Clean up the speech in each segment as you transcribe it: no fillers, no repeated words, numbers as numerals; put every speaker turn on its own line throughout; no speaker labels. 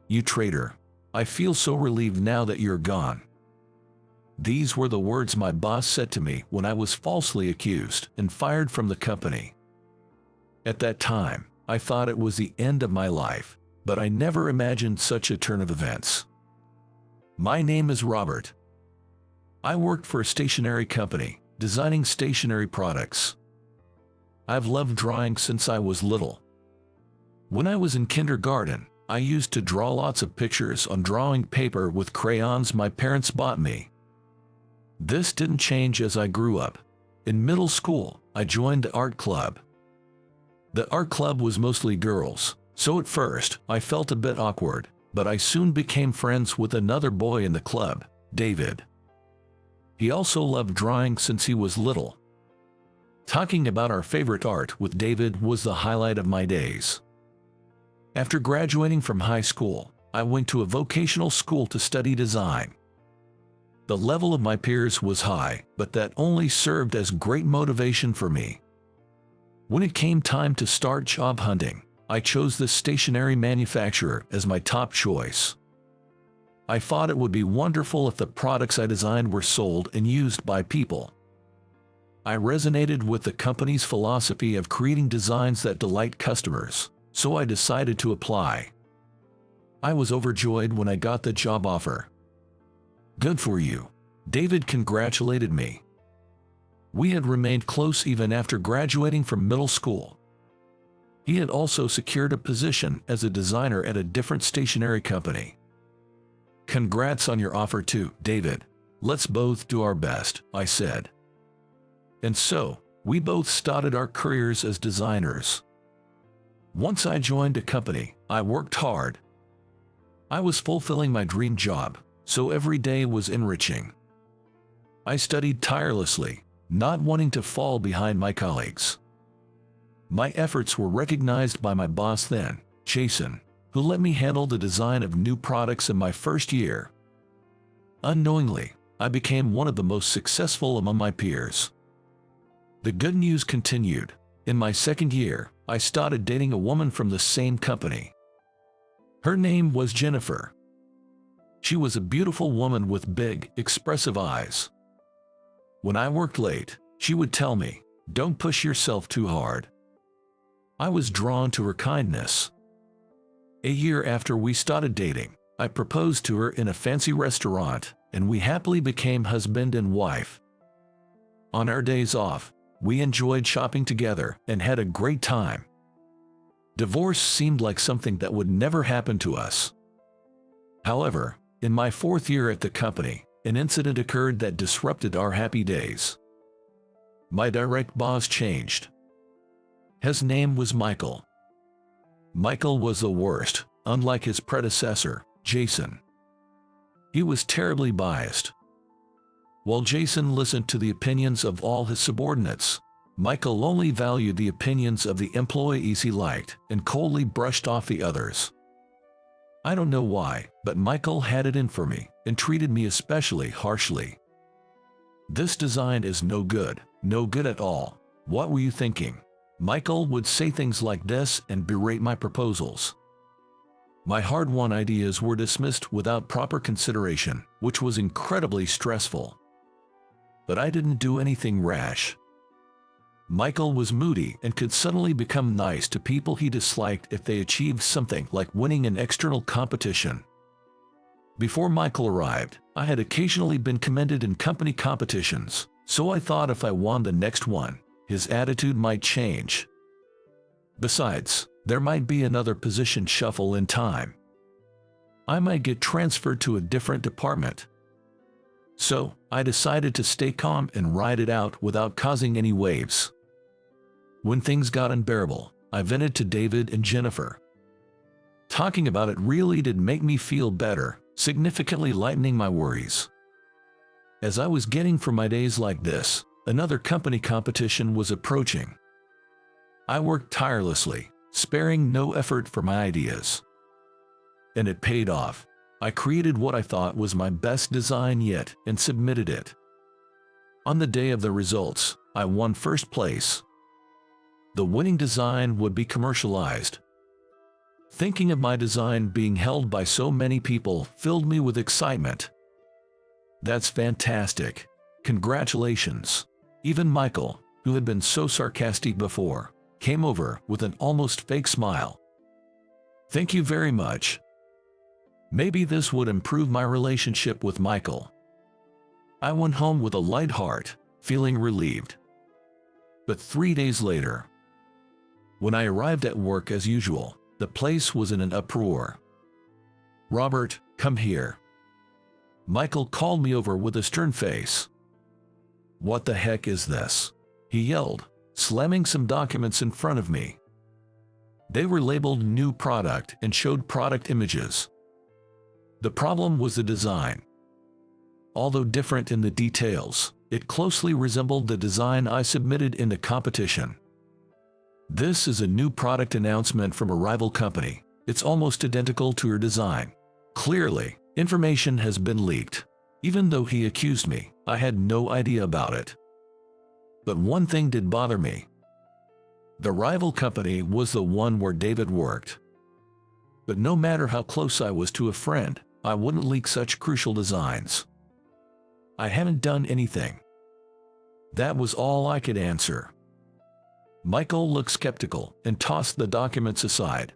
"You traitor. I feel so relieved now that you're gone." These were the words my boss said to me when I was falsely accused and fired from the company. At that time, I thought it was the end of my life, but I never imagined such a turn of events. My name is Robert. I worked for a stationery company, designing stationery products. I've loved drawing since I was little. When I was in kindergarten, I used to draw lots of pictures on drawing paper with crayons my parents bought me. This didn't change as I grew up. In middle school, I joined the art club. The art club was mostly girls, so at first I felt a bit awkward, but I soon became friends with another boy in the club, David. He also loved drawing since he was little. Talking about our favorite art with David was the highlight of my days. After graduating from high school, I went to a vocational school to study design. The level of my peers was high, but that only served as great motivation for me. When it came time to start job hunting, I chose this stationery manufacturer as my top choice. I thought it would be wonderful if the products I designed were sold and used by people. I resonated with the company's philosophy of creating designs that delight customers, so I decided to apply. I was overjoyed when I got the job offer. "Good for you," David congratulated me. We had remained close even after graduating from middle school. He had also secured a position as a designer at a different stationery company. "Congrats on your offer too, David. Let's both do our best," I said. And so, we both started our careers as designers. Once I joined a company, I worked hard. I was fulfilling my dream job, so every day was enriching. I studied tirelessly, not wanting to fall behind my colleagues. My efforts were recognized by my boss then, Jason, who let me handle the design of new products in my first year. Unknowingly, I became one of the most successful among my peers. The good news continued. In my second year, I started dating a woman from the same company. Her name was Jennifer. She was a beautiful woman with big, expressive eyes. When I worked late, she would tell me, "Don't push yourself too hard." I was drawn to her kindness. A year after we started dating, I proposed to her in a fancy restaurant, and we happily became husband and wife. On our days off, we enjoyed shopping together and had a great time. Divorce seemed like something that would never happen to us. However, in my fourth year at the company, an incident occurred that disrupted our happy days. My direct boss changed. His name was Michael. Michael was the worst, unlike his predecessor, Jason. He was terribly biased. While Jason listened to the opinions of all his subordinates, Michael only valued the opinions of the employees he liked and coldly brushed off the others. I don't know why, but Michael had it in for me and treated me especially harshly. "This design is no good at all. What were you thinking?" Michael would say things like this and berate my proposals. My hard-won ideas were dismissed without proper consideration, which was incredibly stressful. But I didn't do anything rash. Michael was moody and could suddenly become nice to people he disliked if they achieved something like winning an external competition. Before Michael arrived, I had occasionally been commended in company competitions, so I thought if I won the next one, his attitude might change. Besides, there might be another position shuffle in time. I might get transferred to a different department. So, I decided to stay calm and ride it out without causing any waves. When things got unbearable, I vented to David and Jennifer. Talking about it really did make me feel better, significantly lightening my worries. As I was getting through my days like this, another company competition was approaching. I worked tirelessly, sparing no effort for my ideas. And it paid off. I created what I thought was my best design yet and submitted it. On the day of the results, I won first place. The winning design would be commercialized. Thinking of my design being held by so many people filled me with excitement. That's fantastic. Congratulations. Even Michael, who had been so sarcastic before, came over with an almost fake smile. Thank you very much. Maybe this would improve my relationship with Michael. I went home with a light heart, feeling relieved. But 3 days later, when I arrived at work as usual, the place was in an uproar. Robert, come here. Michael called me over with a stern face. What the heck is this? He yelled, slamming some documents in front of me. They were labeled new product and showed product images. The problem was the design. Although different in the details, it closely resembled the design I submitted in the competition. This is a new product announcement from a rival company. It's almost identical to your design. Clearly, information has been leaked. Even though he accused me, I had no idea about it. But one thing did bother me. The rival company was the one where David worked. But no matter how close I was to a friend, I wouldn't leak such crucial designs. I haven't done anything. That was all I could answer. Michael looked skeptical and tossed the documents aside.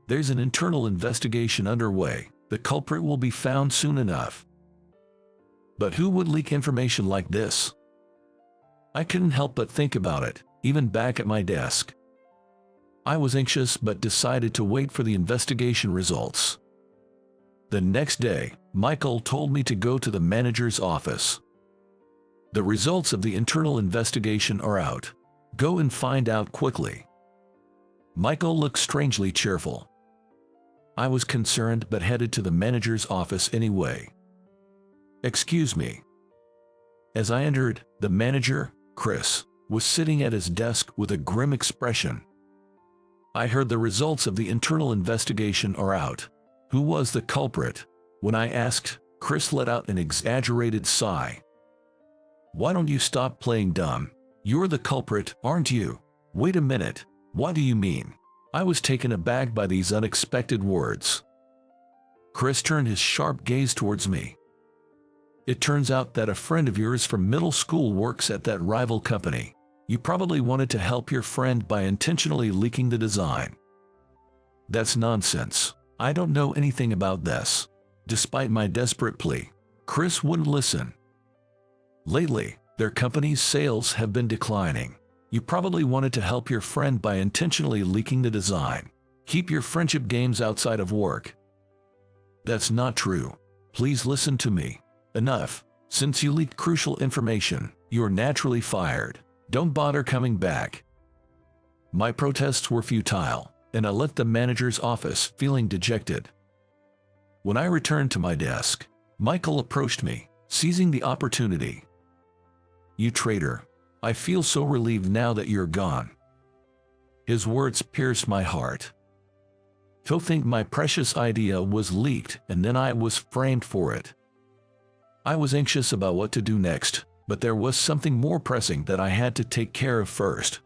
There's an internal investigation underway. The culprit will be found soon enough. But who would leak information like this? I couldn't help but think about it, even back at my desk. I was anxious but decided to wait for the investigation results. The next day, Michael told me to go to the manager's office. The results of the internal investigation are out. Go and find out quickly. Michael looked strangely cheerful. I was concerned but headed to the manager's office anyway. Excuse me. As I entered, the manager, Chris, was sitting at his desk with a grim expression. I heard the results of the internal investigation are out. Who was the culprit? When I asked, Chris let out an exaggerated sigh. Why don't you stop playing dumb? You're the culprit, aren't you? Wait a minute, what do you mean? I was taken aback by these unexpected words. Chris turned his sharp gaze towards me. It turns out that a friend of yours from middle school works at that rival company. You probably wanted to help your friend by intentionally leaking the design. That's nonsense. I don't know anything about this. Despite my desperate plea, Chris wouldn't listen. Lately, their company's sales have been declining. You probably wanted to help your friend by intentionally leaking the design. Keep your friendship games outside of work. That's not true. Please listen to me. Enough. Since you leaked crucial information, you're naturally fired. Don't bother coming back. My protests were futile, and I left the manager's office feeling dejected. When I returned to my desk, Michael approached me, seizing the opportunity. You traitor. I feel so relieved now that you're gone. His words pierced my heart. To think my precious idea was leaked and then I was framed for it. I was anxious about what to do next, but there was something more pressing that I had to take care of first.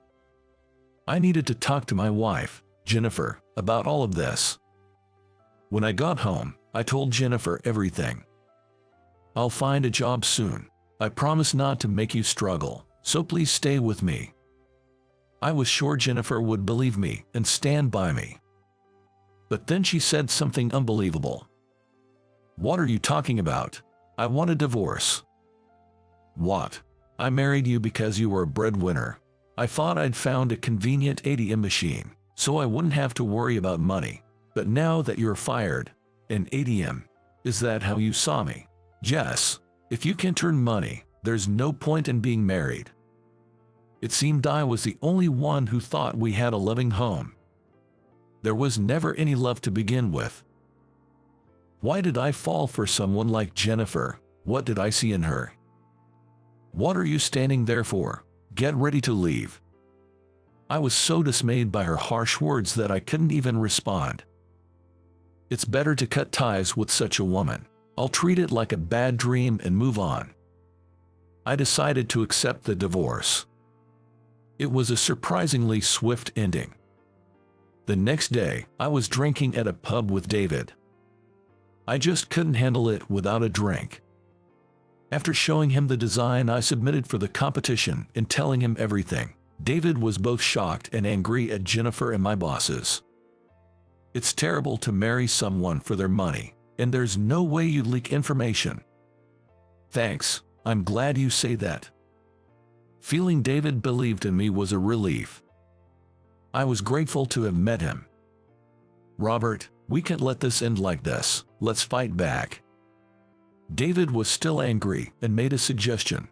I needed to talk to my wife, Jennifer, about all of this. When I got home, I told Jennifer everything. I'll find a job soon. I promise not to make you struggle, so please stay with me. I was sure Jennifer would believe me and stand by me. But then she said something unbelievable. What are you talking about? I want a divorce. What? I married you because you were a breadwinner. I thought I'd found a convenient ATM machine, so I wouldn't have to worry about money. But now that you're fired, an ATM, is that how you saw me? Jess, if you can't earn money, there's no point in being married. It seemed I was the only one who thought we had a loving home. There was never any love to begin with. Why did I fall for someone like Jennifer? What did I see in her? What are you standing there for? Get ready to leave. I was so dismayed by her harsh words that I couldn't even respond. It's better to cut ties with such a woman. I'll treat it like a bad dream and move on. I decided to accept the divorce. It was a surprisingly swift ending. The next day, I was drinking at a pub with David. I just couldn't handle it without a drink. After showing him the design I submitted for the competition and telling him everything, David was both shocked and angry at Jennifer and my bosses. It's terrible to marry someone for their money, and there's no way you'd leak information. Thanks, I'm glad you say that. Feeling David believed in me was a relief. I was grateful to have met him. Robert, we can't let this end like this, let's fight back. David was still angry and made a suggestion.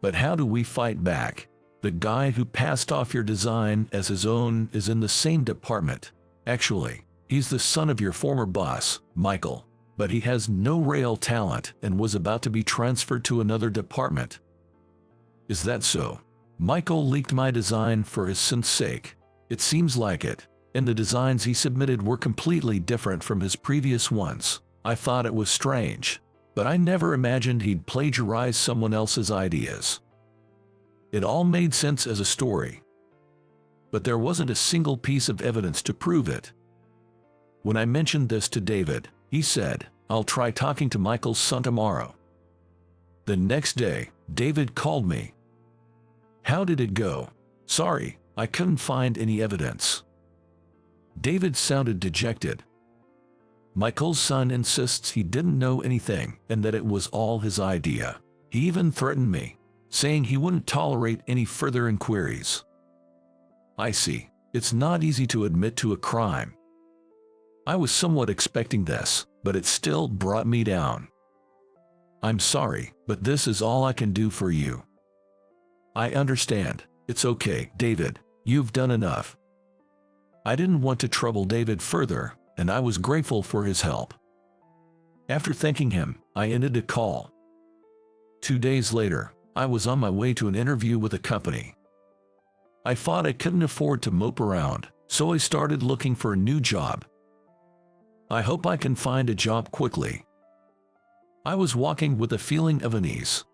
But how do we fight back? The guy who passed off your design as his own is in the same department. Actually, he's the son of your former boss, Michael, but he has no real talent and was about to be transferred to another department. Is that so? Michael leaked my design for his son's sake. It seems like it, and the designs he submitted were completely different from his previous ones. I thought it was strange, but I never imagined he'd plagiarize someone else's ideas. It all made sense as a story, but there wasn't a single piece of evidence to prove it. When I mentioned this to David, he said, "I'll try talking to Michael's son tomorrow." The next day, David called me. "How did it go?" "Sorry, I couldn't find any evidence." David sounded dejected. Michael's son insists he didn't know anything and that it was all his idea. He even threatened me, saying he wouldn't tolerate any further inquiries. I see. It's not easy to admit to a crime. I was somewhat expecting this, but it still brought me down. I'm sorry, but this is all I can do for you. I understand. It's okay, David. You've done enough. I didn't want to trouble David further, and I was grateful for his help. After thanking him, I ended the call. 2 days later, I was on my way to an interview with a company. I thought I couldn't afford to mope around, so I started looking for a new job. I hope I can find a job quickly. I was walking with a feeling of unease.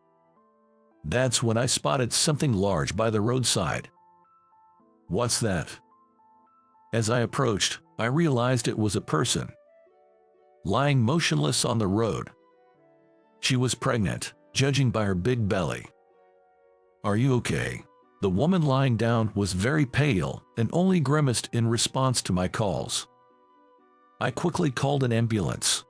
That's when I spotted something large by the roadside. What's that? As I approached, I realized it was a person, lying motionless on the road. She was pregnant, judging by her big belly. Are you okay? The woman lying down was very pale and only grimaced in response to my calls. I quickly called an ambulance.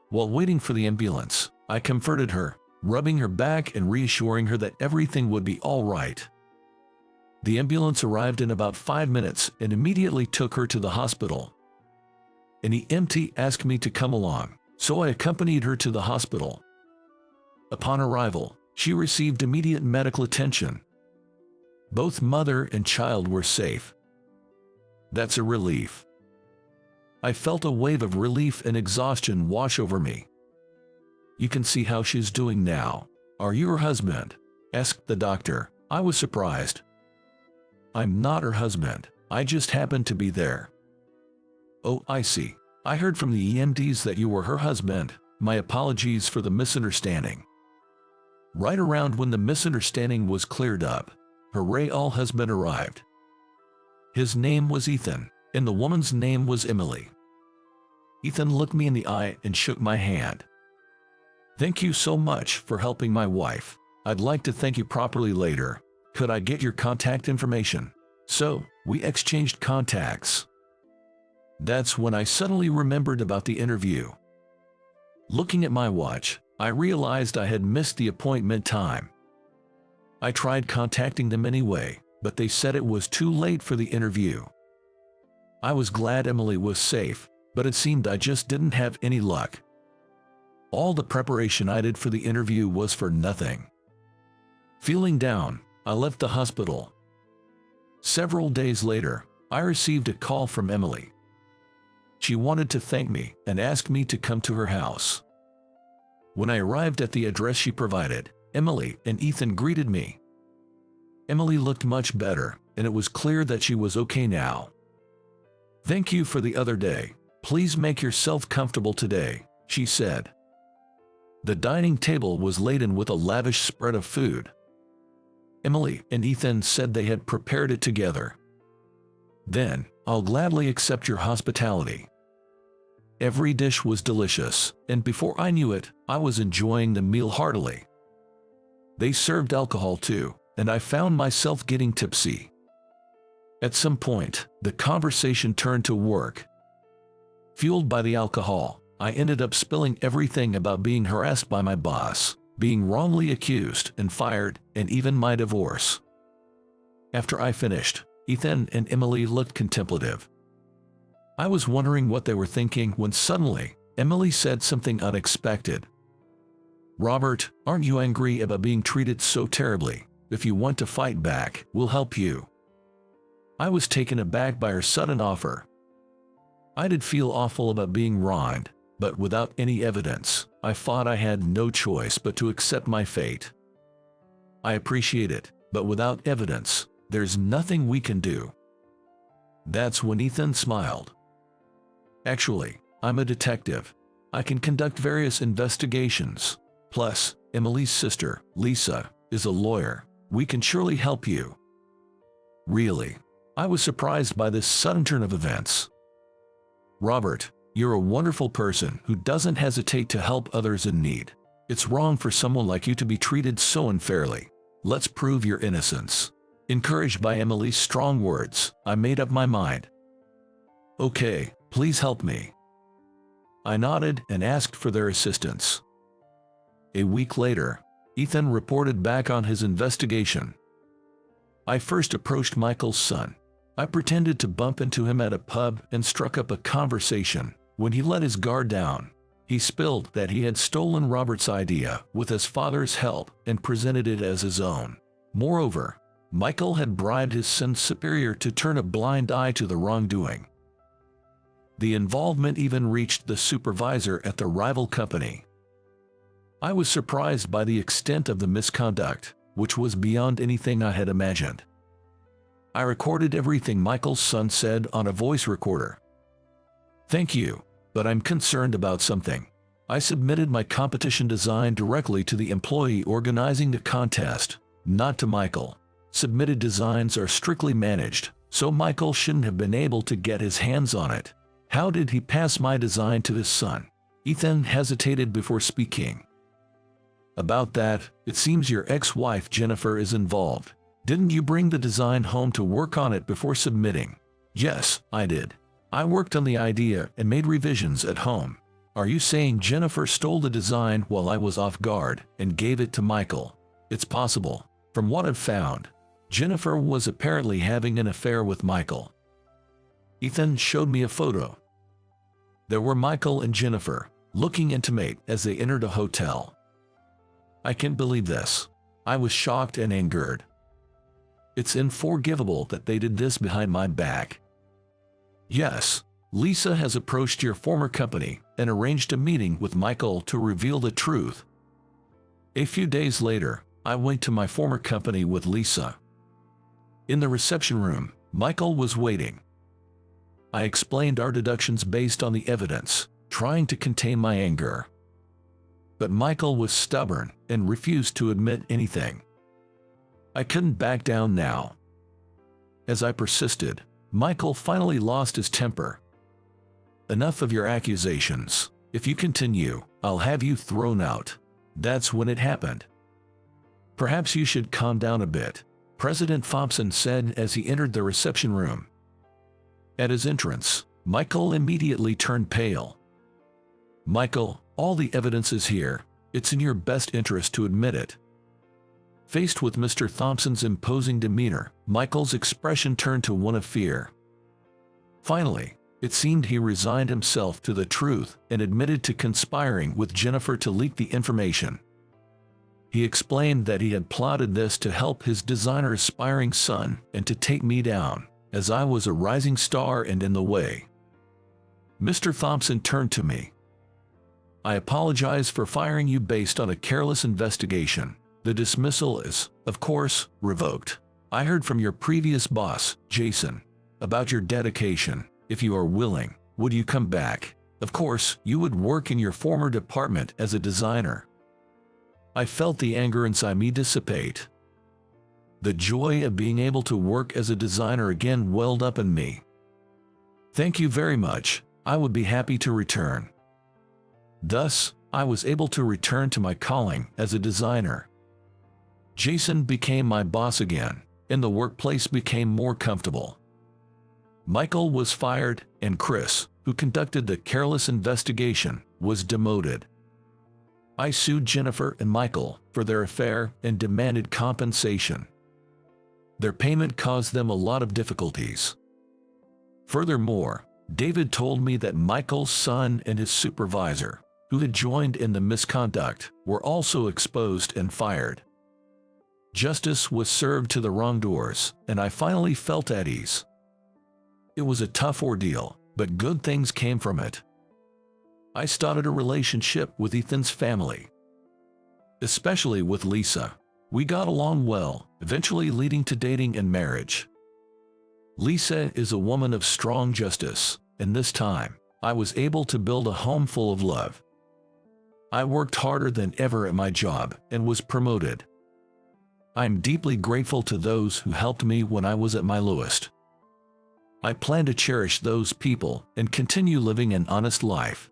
While waiting for the ambulance, I comforted her, rubbing her back and reassuring her that everything would be all right. The ambulance arrived in about 5 minutes and immediately took her to the hospital. An EMT asked me to come along, so I accompanied her to the hospital. Upon arrival, she received immediate medical attention. Both mother and child were safe. That's a relief. I felt a wave of relief and exhaustion wash over me. You can see how she's doing now. Are you her husband? Asked the doctor. I was surprised. I'm not her husband. I just happened to be there. Oh, I see. I heard from the EMTs that you were her husband. My apologies for the misunderstanding. Right around when the misunderstanding was cleared up, her real husband arrived. His name was Ethan, and the woman's name was Emily. Ethan looked me in the eye and shook my hand. Thank you so much for helping my wife. I'd like to thank you properly later. Could I get your contact information? So, we exchanged contacts. That's when I suddenly remembered about the interview. Looking at my watch, I realized I had missed the appointment time. I tried contacting them anyway, but they said it was too late for the interview. I was glad Emily was safe, but it seemed I just didn't have any luck. All the preparation I did for the interview was for nothing. Feeling down, I left the hospital. Several days later, I received a call from Emily. She wanted to thank me and asked me to come to her house. When I arrived at the address she provided, Emily and Ethan greeted me. Emily looked much better, and it was clear that she was okay now. Thank you for the other day. Please make yourself comfortable today, she said. The dining table was laden with a lavish spread of food. Emily and Ethan said they had prepared it together. Then, I'll gladly accept your hospitality." Every dish was delicious, and before I knew it, I was enjoying the meal heartily. They served alcohol too, and I found myself getting tipsy. At some point, the conversation turned to work. Fueled by the alcohol, I ended up spilling everything about being harassed by my boss, being wrongly accused and fired, and even my divorce. After I finished, Ethan and Emily looked contemplative. I was wondering what they were thinking when suddenly, Emily said something unexpected. "Robert, aren't you angry about being treated so terribly? If you want to fight back, we'll help you." I was taken aback by her sudden offer. I did feel awful about being wronged, but without any evidence, I thought I had no choice but to accept my fate. "I appreciate it, but without evidence, there's nothing we can do." That's when Ethan smiled. "Actually, I'm a detective. I can conduct various investigations. Plus, Emily's sister, Lisa, is a lawyer. We can surely help you." Really, I was surprised by this sudden turn of events. "Robert, you're a wonderful person who doesn't hesitate to help others in need. It's wrong for someone like you to be treated so unfairly. Let's prove your innocence." Encouraged by Emily's strong words, I made up my mind. "Okay, please help me." I nodded and asked for their assistance. A week later, Ethan reported back on his investigation. I first approached Michael's son. I pretended to bump into him at a pub and struck up a conversation. When he let his guard down, he spilled that he had stolen Robert's idea with his father's help and presented it as his own. Moreover, Michael had bribed his son's superior to turn a blind eye to the wrongdoing. The involvement even reached the supervisor at the rival company. I was surprised by the extent of the misconduct, which was beyond anything I had imagined. I recorded everything Michael's son said on a voice recorder. "Thank you, but I'm concerned about something." I submitted my competition design directly to the employee organizing the contest, not to Michael. Submitted designs are strictly managed, so Michael shouldn't have been able to get his hands on it. How did he pass my design to his son? Ethan hesitated before speaking. "About that, it seems your ex-wife Jennifer is involved. Didn't you bring the design home to work on it before submitting?" "Yes, I did. I worked on the idea and made revisions at home." "Are you saying Jennifer stole the design while I was off guard and gave it to Michael?" "It's possible. From what I've found, Jennifer was apparently having an affair with Michael." Ethan showed me a photo. There were Michael and Jennifer, looking intimate as they entered a hotel. I can't believe this. I was shocked and angered. It's unforgivable that they did this behind my back. "Yes, Lisa has approached your former company and arranged a meeting with Michael to reveal the truth." A few days later, I went to my former company with Lisa. In the reception room, Michael was waiting. I explained our deductions based on the evidence, trying to contain my anger. But Michael was stubborn and refused to admit anything. I couldn't back down now. As I persisted, Michael finally lost his temper. "Enough of your accusations. If you continue, I'll have you thrown out." That's when it happened. "Perhaps you should calm down a bit," President Thompson said as he entered the reception room. At his entrance, Michael immediately turned pale. "Michael, all the evidence is here. It's in your best interest to admit it." Faced with Mr. Thompson's imposing demeanor, Michael's expression turned to one of fear. Finally, it seemed he resigned himself to the truth and admitted to conspiring with Jennifer to leak the information. He explained that he had plotted this to help his designer-aspiring son and to take me down, as I was a rising star and in the way. Mr. Thompson turned to me. "I apologize for firing you based on a careless investigation. The dismissal is, of course, revoked. I heard from your previous boss, Jason, about your dedication. If you are willing, would you come back? Of course, you would work in your former department as a designer." I felt the anger inside me dissipate. The joy of being able to work as a designer again welled up in me. Thank you very much. I would be happy to return. Thus, I was able to return to my calling as a designer. Jason became my boss again, and the workplace became more comfortable. Michael was fired, and Chris, who conducted the careless investigation, was demoted. I sued Jennifer and Michael for their affair and demanded compensation. Their payment caused them a lot of difficulties. Furthermore, David told me that Michael's son and his supervisor, who had joined in the misconduct, were also exposed and fired. Justice was served to the wrongdoers, and I finally felt at ease. It was a tough ordeal, but good things came from it. I started a relationship with Ethan's family, especially with Lisa. We got along well, eventually leading to dating and marriage. Lisa is a woman of strong justice, and this time, I was able to build a home full of love. I worked harder than ever at my job and was promoted. I'm deeply grateful to those who helped me when I was at my lowest. I plan to cherish those people and continue living an honest life.